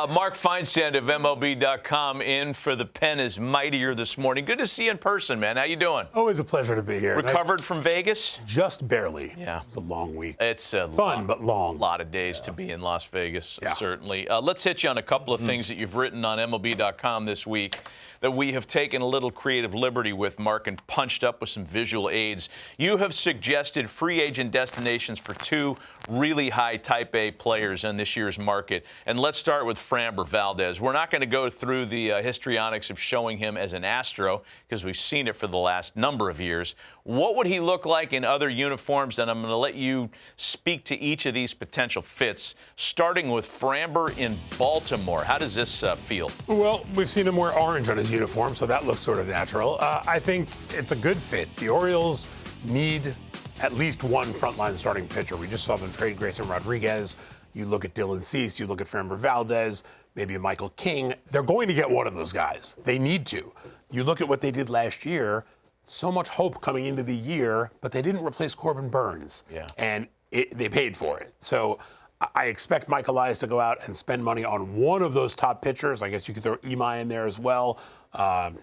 Mark Feinsand of MLB.com in for the pen is mightier this morning. Good to see you in person, man. How you doing? Always a pleasure to be here. Recovered from Vegas? Just barely. Yeah. It was a long week. It's fun, but long. A lot of days to be in Las Vegas, Yeah. certainly. Let's hit you on a couple of things that you've written on MLB.com this week that we have taken a little creative liberty with, Mark, and punched up with some visual aids. You have suggested free agent destinations for two really high Type A players in this year's market. And let's start with Framber Valdez. We're not going to go through the histrionics of showing him as an Astro because we've seen it for the last number of years. What would he look like in other uniforms? And I'm going to let you speak to each of these potential fits, starting with Framber in Baltimore. How does this feel? Well, we've seen him wear orange on his uniform, so that looks sort of natural. I think it's a good fit. The Orioles need at least one frontline starting pitcher. We just saw them trade Grayson Rodriguez. You look at Dylan Cease, you look at Framber Valdez, maybe a Michael King. They're going to get one of those guys. They need to. You look at what they did last year, so much hope coming into the year, but they didn't replace Corbin Burns. Yeah. And they paid for it. So I expect Mike Elias to go out and spend money on one of those top pitchers. I guess you could throw Imai in there as well.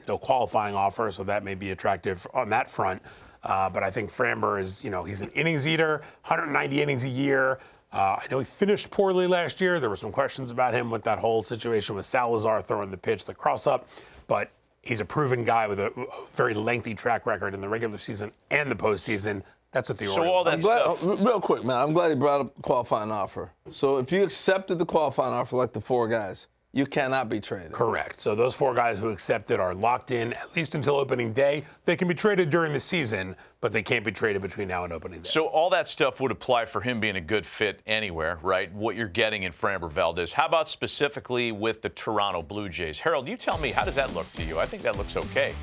No qualifying offer, so that may be attractive on that front. But I think Framber is, he's an innings eater, 190 innings a year. I know he finished poorly last year. There were some questions about him with that whole situation with Salazar throwing the pitch, the cross-up. But he's a proven guy with a very lengthy track record in the regular season and the postseason. That's what the Orioles. So all that stuff. Real quick, man, I'm glad he brought up qualifying offer. So if you accepted the qualifying offer like the four guys, you cannot be traded. Correct. So those four guys who accepted are locked in at least until opening day. They can be traded during the season, but they can't be traded between now and opening day. So all that stuff would apply for him being a good fit anywhere, right? What you're getting in Framber Valdez. How about specifically with the Toronto Blue Jays? Harold, you tell me, how does that look to you? I think that looks okay.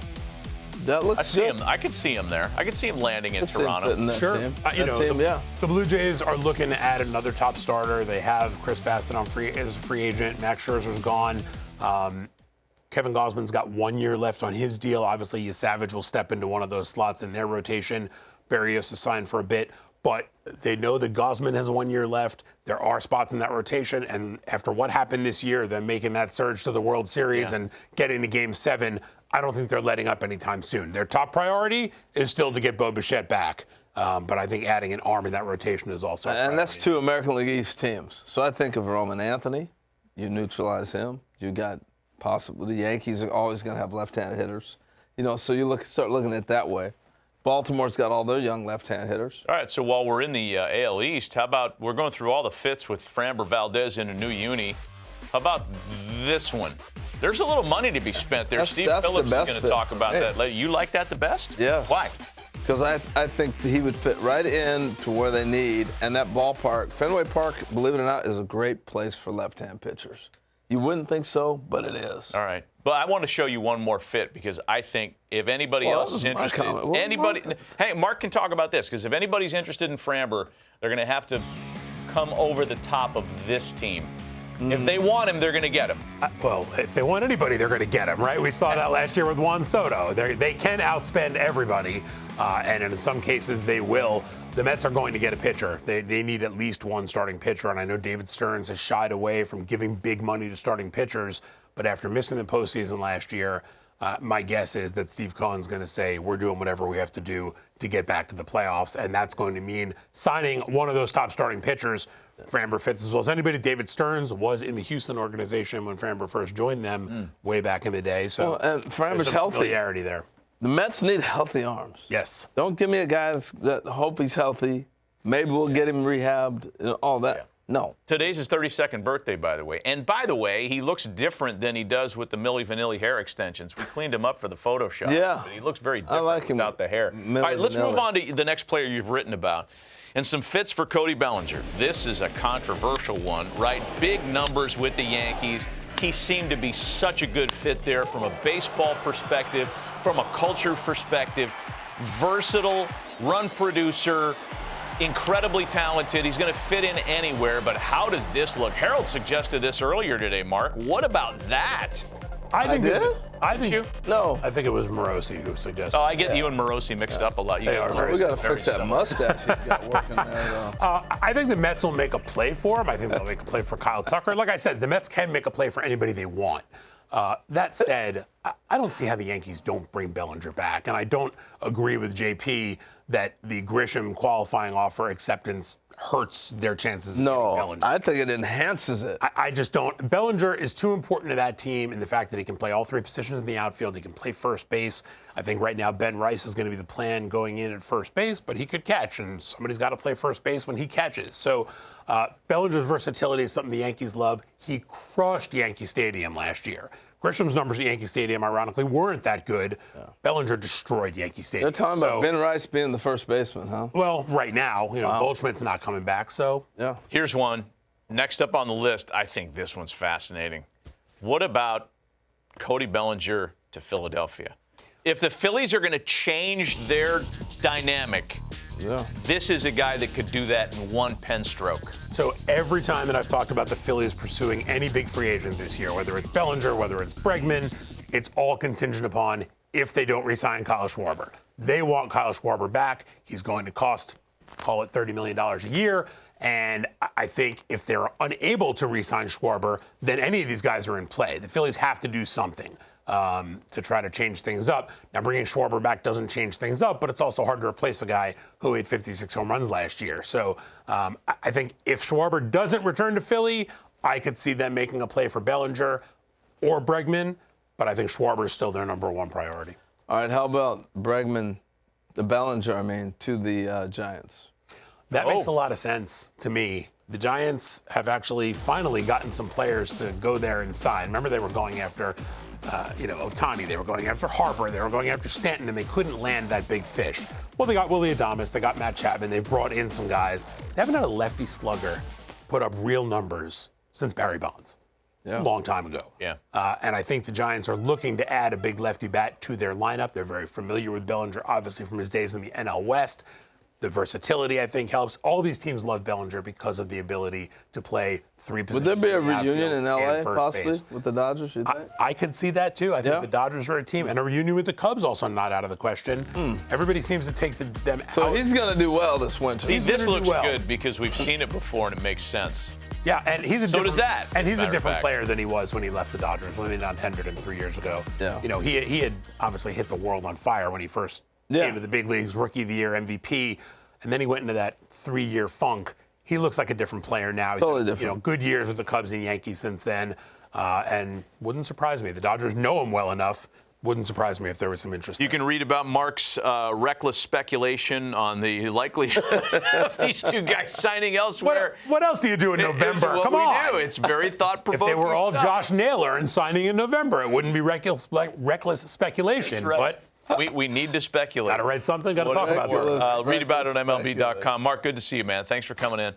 That looks I see good. him. I could see him there. I could see him landing in Toronto. Sure. The Blue Jays are looking to add another top starter. They have Chris Bassett as a free agent. Max Scherzer's gone. Kevin Gausman's got 1 year left on his deal. Obviously, Savage will step into one of those slots in their rotation. Berrios is signed for a bit. But they know that Gausman has 1 year left. There are spots in that rotation. And after what happened this year, them making that surge to the World Series and getting to Game 7, I don't think they're letting up anytime soon. Their top priority is still to get Bo Bichette back. But I think adding an arm in that rotation is also a priority. And that's two American League East teams. So I think of Roman Anthony. You neutralize him. You got possibly the Yankees are always going to have left-handed hitters. So you start looking at it that way. Baltimore's got all their young left-hand hitters. All right, so while we're in the AL East, how about we're going through all the fits with Framber Valdez in a new uni. How about this one? There's a little money to be spent there. Steve Phillips is going to talk about that. You like that the best? Yes. Why? Because I think he would fit right in to where they need. And that ballpark, Fenway Park, believe it or not, is a great place for left-hand pitchers. You wouldn't think so, but it is. All right. But I want to show you one more fit because I think if anybody else is interested, hey, Mark can talk about this because if anybody's interested in Framber, they're going to have to come over the top of this team. If they want him, they're going to get him. Well, if they want anybody, they're going to get him, right? We saw that last year with Juan Soto. They can outspend everybody, and in some cases they will. The Mets are going to get a pitcher. They need at least one starting pitcher, and I know David Stearns has shied away from giving big money to starting pitchers, but after missing the postseason last year, my guess is that Steve Cohen's going to say, we're doing whatever we have to do to get back to the playoffs, and that's going to mean signing one of those top starting pitchers. Framber fits as well as anybody. David Stearns was in the Houston organization when Framber first joined them way back in the day. So and Framber's some healthy. familiarity there. The Mets need healthy arms. Yes. Don't give me a guy that hope he's healthy. Maybe we'll get him rehabbed, all that. Yeah. No. Today's his 32nd birthday, by the way. And by the way, he looks different than he does with the Milli Vanilli hair extensions. We cleaned him up for the Photoshop. Yeah. But he looks very different without the hair. Milli All right, let's Vanilli. move on to the next player you've written about. And some fits for Cody Bellinger. This is a controversial one, right? Big numbers with the Yankees. He seemed to be such a good fit there from a baseball perspective, from a culture perspective. Versatile, run producer, incredibly talented. He's going to fit in anywhere, but how does this look? Harold suggested this earlier today, Mark. What about that? I think did? I think you? No. I think it was Morosi who suggested. Oh, I get you and Morosi mixed up a lot. You They guys are very We got to very fix that similar. mustache he's got working there. I think the Mets will make a play for him. I think they'll make a play for Kyle Tucker. Like I said, the Mets can make a play for anybody they want. That said, I don't see how the Yankees don't bring Bellinger back. And I don't agree with JP that the Grisham qualifying offer acceptance hurts their chances of getting No, Bellinger. I think it enhances it. I just don't. Bellinger is too important to that team in the fact that he can play all three positions in the outfield. He can play first base. I think right now Ben Rice is going to be the plan going in at first base, but he could catch, and somebody's got to play first base when he catches. So Bellinger's versatility is something the Yankees love. He crushed Yankee Stadium last year. Grisham's numbers at Yankee Stadium, ironically, weren't that good. Yeah. Bellinger destroyed Yankee Stadium. They're talking about Ben Rice being the first baseman, huh? Well, right now, Goldschmidt's not coming back, so. Yeah. Here's one. Next up on the list, I think this one's fascinating. What about Cody Bellinger to Philadelphia? If the Phillies are going to change their dynamic, this is a guy that could do that in one pen stroke. So every time that I've talked about the Phillies pursuing any big free agent this year, whether it's Bellinger, whether it's Bregman, it's all contingent upon if they don't re-sign Kyle Schwarber. They want Kyle Schwarber back. He's going to cost, call it $30 million a year. And I think if they're unable to re-sign Schwarber, then any of these guys are in play. The Phillies have to do something to try to change things up. Now, bringing Schwarber back doesn't change things up, but it's also hard to replace a guy who hit 56 home runs last year. So I think if Schwarber doesn't return to Philly, I could see them making a play for Bellinger or Bregman, but I think Schwarber is still their number one priority. All right, how about Bregman, Bellinger, to the Giants? That makes a lot of sense to me. The Giants have actually finally gotten some players to go there and sign. Remember, they were going after, Ohtani. They were going after Harper. They were going after Stanton, and they couldn't land that big fish. Well, they got Willie Adames. They got Matt Chapman. They've brought in some guys. They haven't had a lefty slugger put up real numbers since Barry Bonds. Yeah. A long time ago. Yeah. And I think the Giants are looking to add a big lefty bat to their lineup. They're very familiar with Bellinger, obviously, from his days in the NL West. The versatility, I think, helps. All these teams love Bellinger because of the ability to play three positions. Would there be a in the reunion in outfield L.A. and first possibly base. with the Dodgers, you think? I could see that, too. I think the Dodgers are a team. And a reunion with the Cubs also not out of the question. Everybody seems to take them out. So he's going to do well this winter. See, this gonna do looks well. good because we've seen it before and it makes sense. Yeah, and he's a So different, does that, And he's matter a of different fact. player than he was when he left the Dodgers, when they non-tendered him 3 years ago. Yeah. He had obviously hit the world on fire when he first came to the big leagues, Rookie of the Year, MVP. And then he went into that 3-year funk. He looks like a different player now. He's Totally had, different. Good years with the Cubs and Yankees since then. And wouldn't surprise me. The Dodgers know him well enough. Wouldn't surprise me if there was some interest You there. can read about Mark's reckless speculation on the likelihood of these two guys signing elsewhere. What else do you do in Here's November? what Come we on. do. It's very If thought-provoking they were all stuff. Josh Naylor and signing in November, it wouldn't be reckless speculation. That's right. But We need to speculate. got to write something, got to What talk is about it? something. Read about it on MLB.com. Mark, good to see you, man. Thanks for coming in.